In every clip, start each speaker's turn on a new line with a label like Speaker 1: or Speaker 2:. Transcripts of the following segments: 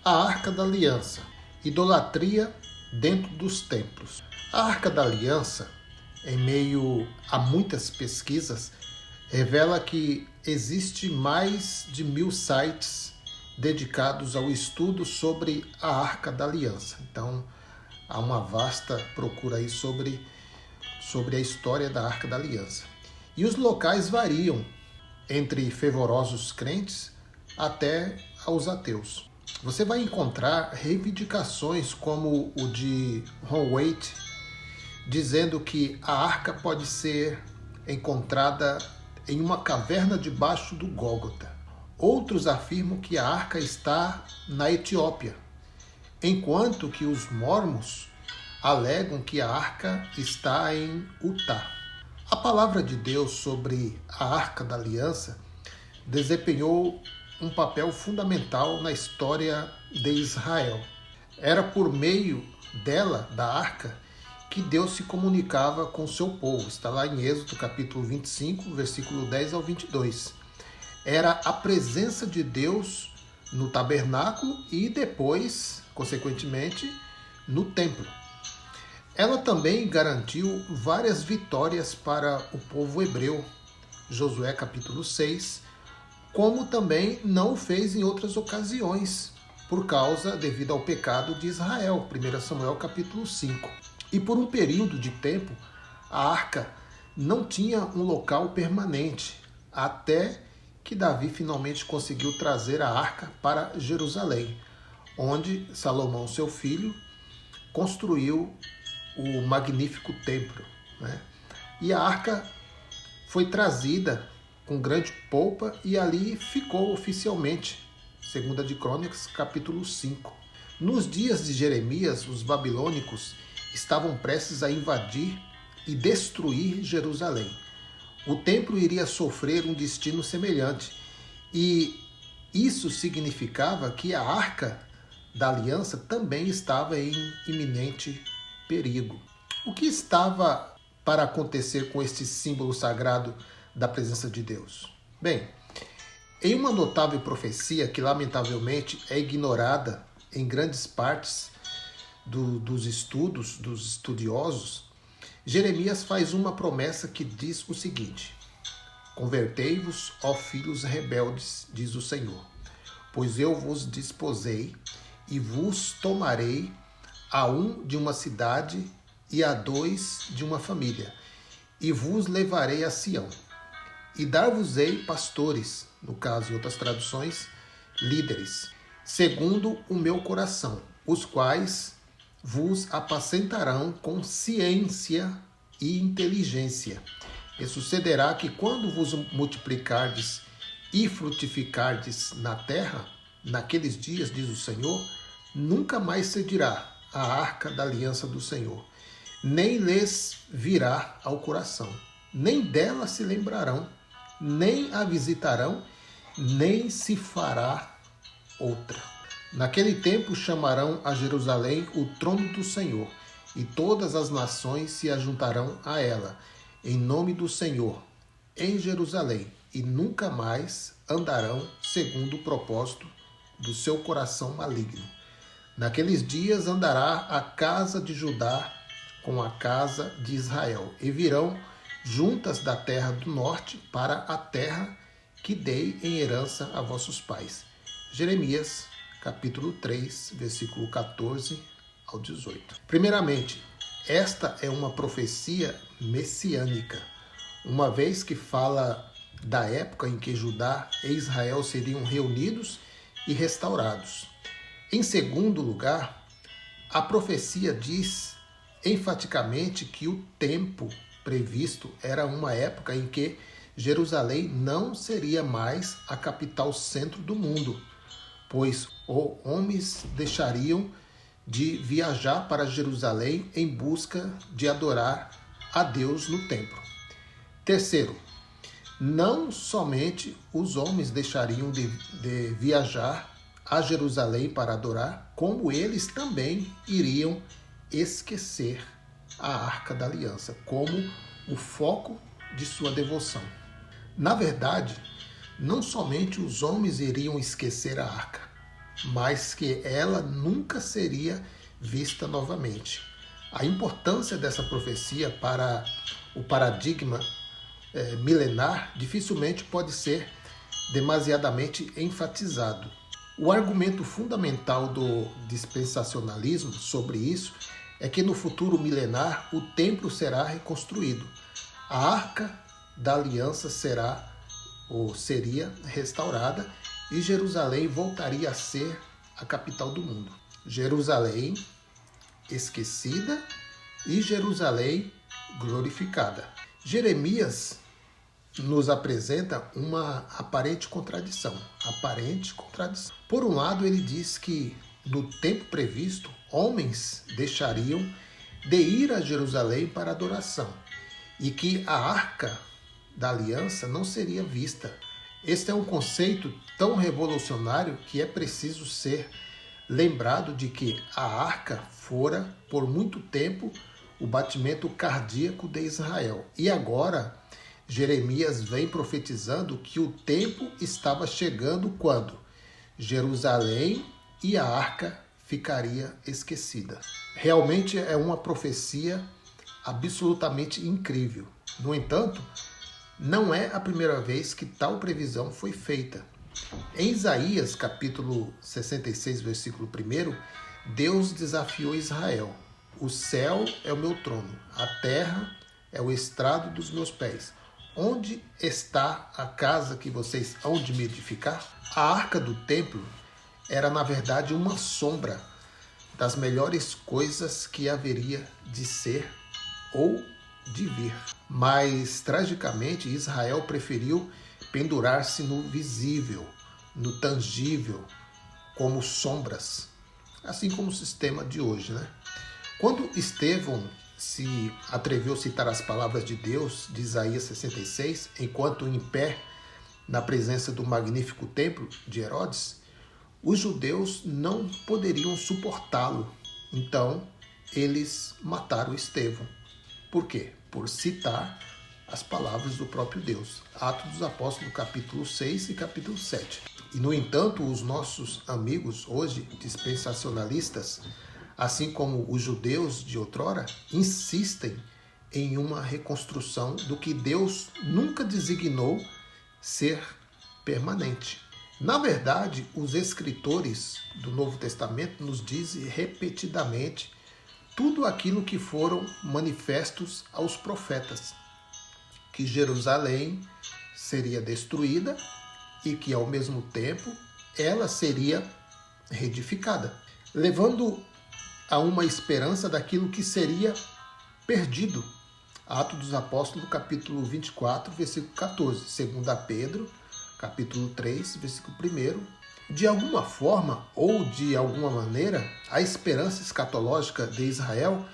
Speaker 1: A Arca da Aliança, idolatria dentro dos templos. A Arca da Aliança, em meio a muitas pesquisas, revela que existe mais de 1000 sites dedicados ao estudo sobre a Arca da Aliança. Então, há uma vasta procura aí sobre a história da Arca da Aliança. E os locais variam entre fervorosos crentes até aos ateus. Você vai encontrar reivindicações como o de Ron Waite, dizendo que a arca pode ser encontrada em uma caverna debaixo do Gólgota. Outros afirmam que a arca está na Etiópia, enquanto que os mormons alegam que a arca está em Utah. A palavra de Deus sobre a Arca da Aliança desempenhou um papel fundamental na história de Israel. Era por meio dela, da arca, que Deus se comunicava com o seu povo. Está lá em Êxodo capítulo 25, versículo 10 ao 22. Era a presença de Deus no tabernáculo e depois, consequentemente, no templo. Ela também garantiu várias vitórias para o povo hebreu. Josué capítulo 6, como também não o fez em outras ocasiões, devido ao pecado de Israel, 1 Samuel capítulo 5. E por um período de tempo, a arca não tinha um local permanente, até que Davi finalmente conseguiu trazer a arca para Jerusalém, onde Salomão, seu filho, construiu o magnífico templo, né? E a arca foi trazida com grande pompa e ali ficou oficialmente, 2 de Crônicas, capítulo 5. Nos dias de Jeremias, os babilônicos estavam prestes a invadir e destruir Jerusalém. O templo iria sofrer um destino semelhante, e isso significava que a Arca da Aliança também estava em iminente perigo. O que estava para acontecer com este símbolo sagrado da presença de Deus? Bem, em uma notável profecia que lamentavelmente é ignorada em grandes partes dos estudos, dos estudiosos, Jeremias faz uma promessa que diz o seguinte: convertei-vos, ó filhos rebeldes, diz o Senhor, pois eu vos desposei e vos tomarei a um de uma cidade e a dois de uma família, e vos levarei a Sião, e dar-vos-ei pastores, no caso em outras traduções, líderes, segundo o meu coração, os quais vos apacentarão com ciência e inteligência. E sucederá que quando vos multiplicardes e frutificardes na terra, naqueles dias, diz o Senhor, nunca mais se dirá a arca da aliança do Senhor, nem lhes virá ao coração, nem dela se lembrarão, nem a visitarão, nem se fará outra. Naquele tempo chamarão a Jerusalém o trono do Senhor, e todas as nações se ajuntarão a ela, em nome do Senhor, em Jerusalém, e nunca mais andarão segundo o propósito do seu coração maligno. Naqueles dias andará a casa de Judá com a casa de Israel, e virão juntas da terra do norte para a terra que dei em herança a vossos pais. Jeremias, capítulo 3, versículo 14 ao 18. Primeiramente, esta é uma profecia messiânica, uma vez que fala da época em que Judá e Israel seriam reunidos e restaurados. Em segundo lugar, a profecia diz enfaticamente que o tempo previsto era uma época em que Jerusalém não seria mais a capital centro do mundo, pois os homens deixariam de viajar para Jerusalém em busca de adorar a Deus no templo. Terceiro, não somente os homens deixariam de viajar a Jerusalém para adorar, como eles também iriam esquecer a Arca da Aliança como o foco de sua devoção. Na verdade, não somente os homens iriam esquecer a arca, mas que ela nunca seria vista novamente. A importância dessa profecia para o paradigma milenar dificilmente pode ser demasiadamente enfatizado. O argumento fundamental do dispensacionalismo sobre isso é que no futuro milenar o templo será reconstruído. A Arca da Aliança seria restaurada e Jerusalém voltaria a ser a capital do mundo. Jerusalém esquecida e Jerusalém glorificada. Jeremias nos apresenta uma aparente contradição. Por um lado, ele diz que no tempo previsto, homens deixariam de ir a Jerusalém para adoração e que a Arca da Aliança não seria vista. Este é um conceito tão revolucionário que é preciso ser lembrado de que a Arca fora, por muito tempo, o batimento cardíaco de Israel. E agora, Jeremias vem profetizando que o tempo estava chegando quando Jerusalém e a Arca ficaria esquecida. Realmente é uma profecia absolutamente incrível. No entanto, não é a primeira vez que tal previsão foi feita. Em Isaías, capítulo 66, versículo 1, Deus desafiou Israel. O céu é o meu trono, a terra é o estrado dos meus pés. Onde está a casa que vocês hão de me edificar? A arca do templo era, na verdade, uma sombra das melhores coisas que haveria de ser ou de vir. Mas, tragicamente, Israel preferiu pendurar-se no visível, no tangível, como sombras, assim como o sistema de hoje, né? Quando Estevão se atreveu a citar as palavras de Deus, de Isaías 66, enquanto em pé na presença do magnífico templo de Herodes, os judeus não poderiam suportá-lo. Então, eles mataram Estevão. Por quê? Por citar as palavras do próprio Deus. Atos dos Apóstolos, capítulo 6 e capítulo 7. E, no entanto, os nossos amigos hoje, dispensacionalistas, assim como os judeus de outrora, insistem em uma reconstrução do que Deus nunca designou ser permanente. Na verdade, os escritores do Novo Testamento nos dizem repetidamente tudo aquilo que foram manifestos aos profetas, que Jerusalém seria destruída e que, ao mesmo tempo, ela seria reedificada, levando a uma esperança daquilo que seria perdido. Atos dos Apóstolos, capítulo 24, versículo 14. 2 Pedro, capítulo 3, versículo 1. De alguma forma ou de alguma maneira, a esperança escatológica de Israel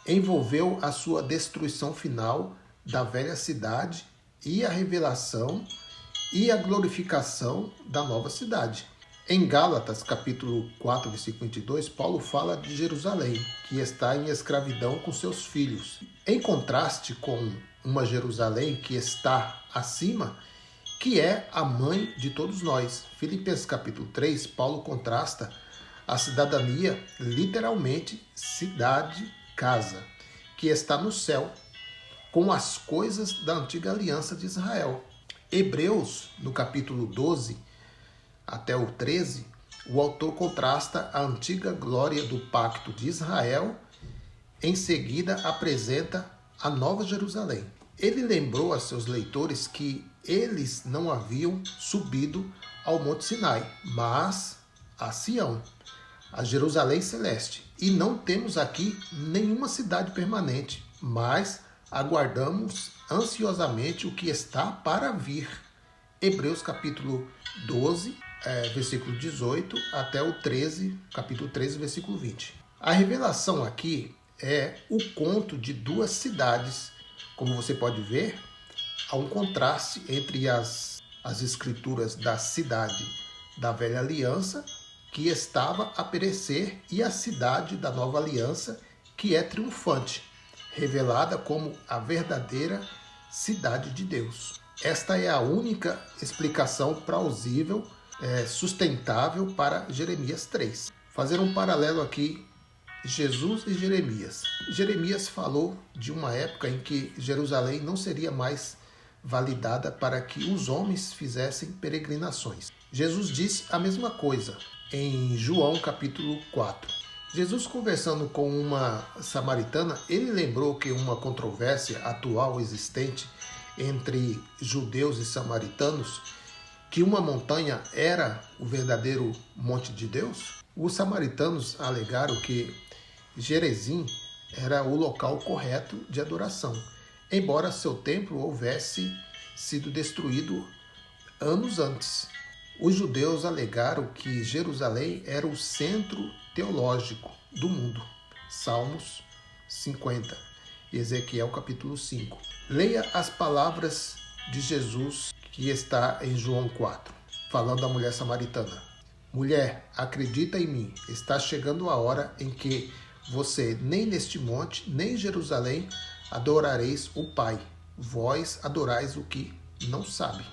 Speaker 1: envolveu a sua destruição final da velha cidade e a revelação e a glorificação da nova cidade. Em Gálatas, capítulo 4, versículo 22, Paulo fala de Jerusalém, que está em escravidão com seus filhos. Em contraste com uma Jerusalém que está acima, que é a mãe de todos nós. Filipenses, capítulo 3, Paulo contrasta a cidadania, literalmente, cidade-casa, que está no céu, com as coisas da antiga aliança de Israel. Hebreus, no capítulo 12, até o 13, o autor contrasta a antiga glória do pacto de Israel, em seguida apresenta a nova Jerusalém. Ele lembrou a seus leitores que eles não haviam subido ao Monte Sinai, mas a Sião, a Jerusalém celeste. E não temos aqui nenhuma cidade permanente, mas aguardamos ansiosamente o que está para vir. Hebreus capítulo 12, versículo 18 até o 13, capítulo 13, versículo 20. A revelação aqui é o conto de duas cidades. Como você pode ver, há um contraste entre as escrituras da cidade da velha aliança, que estava a perecer, e a cidade da nova aliança, que é triunfante, revelada como a verdadeira cidade de Deus. Esta é a única explicação plausível sustentável para Jeremias 3. Fazer um paralelo aqui, Jesus e Jeremias. Jeremias falou de uma época em que Jerusalém não seria mais validada para que os homens fizessem peregrinações. Jesus disse a mesma coisa em João capítulo 4. Jesus, conversando com uma samaritana, ele lembrou que uma controvérsia atual existente entre judeus e samaritanos, que uma montanha era o verdadeiro monte de Deus. Os samaritanos alegaram que Gerizim era o local correto de adoração, embora seu templo houvesse sido destruído anos antes. Os judeus alegaram que Jerusalém era o centro teológico do mundo. Salmos 50 e Ezequiel capítulo 5. Leia as palavras de Jesus que está em João 4, falando à mulher samaritana. Mulher, acredita em mim, está chegando a hora em que você nem neste monte, nem em Jerusalém adorareis o Pai. Vós adorais o que não sabe.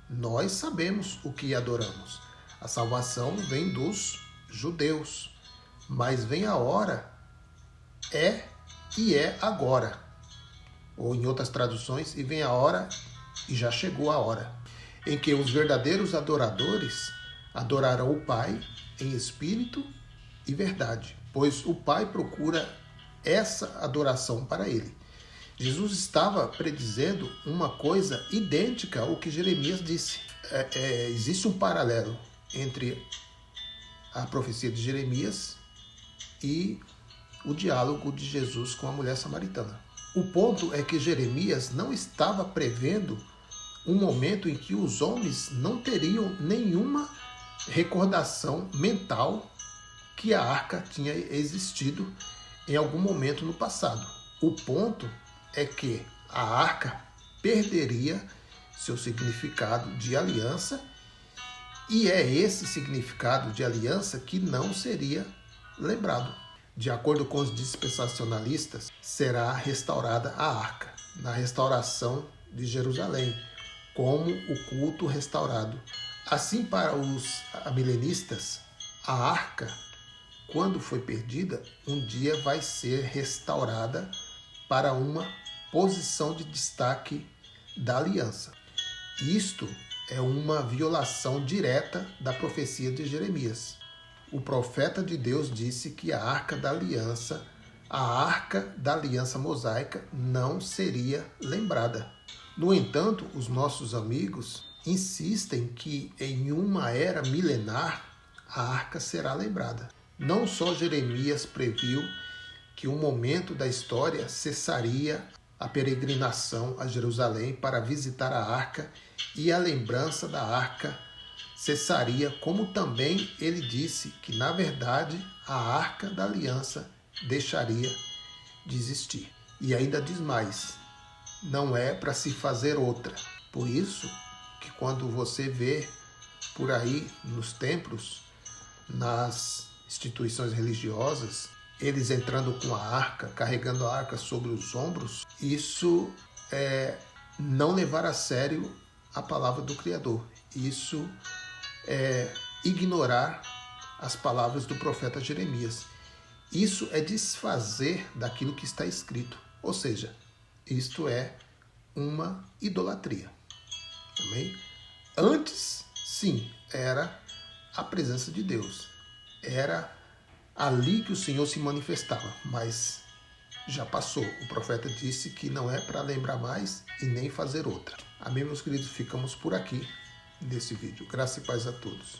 Speaker 1: Nós sabemos o que adoramos. A salvação vem dos judeus. Mas vem a hora, é agora. Ou em outras traduções, e vem a hora, e já chegou a hora, em que os verdadeiros adoradores adorarão o Pai em espírito e verdade, pois o Pai procura essa adoração para ele. Jesus estava predizendo uma coisa idêntica ao que Jeremias disse. Existe um paralelo entre a profecia de Jeremias e o diálogo de Jesus com a mulher samaritana. O ponto é que Jeremias não estava prevendo um momento em que os homens não teriam nenhuma recordação mental que a arca tinha existido em algum momento no passado. O ponto é que a arca perderia seu significado de aliança, e é esse significado de aliança que não seria lembrado. De acordo com os dispensacionalistas, será restaurada a arca na restauração de Jerusalém, como o culto restaurado. Assim, para os amilenistas, a arca, quando foi perdida, um dia vai ser restaurada para uma posição de destaque da aliança. Isto é uma violação direta da profecia de Jeremias. O profeta de Deus disse que a arca da aliança mosaica não seria lembrada. No entanto, os nossos amigos insistem que em uma era milenar a arca será lembrada. Não só Jeremias previu que um momento da história cessaria a peregrinação a Jerusalém para visitar a arca e a lembrança da arca cessaria, como também ele disse que, na verdade, a arca da aliança deixaria de existir. E ainda diz mais, não é para se fazer outra. Por isso que quando você vê por aí nos templos, nas instituições religiosas, eles entrando com a arca, carregando a arca sobre os ombros, isso é não levar a sério a palavra do Criador. Isso é ignorar as palavras do profeta Jeremias. Isso é desfazer daquilo que está escrito. Ou seja, isto é uma idolatria. Amém? Antes, sim, era a presença de Deus. Era ali que o Senhor se manifestava, mas já passou. O profeta disse que não é para lembrar mais e nem fazer outra. Amém, meus queridos? Ficamos por aqui nesse vídeo. Graça e paz a todos.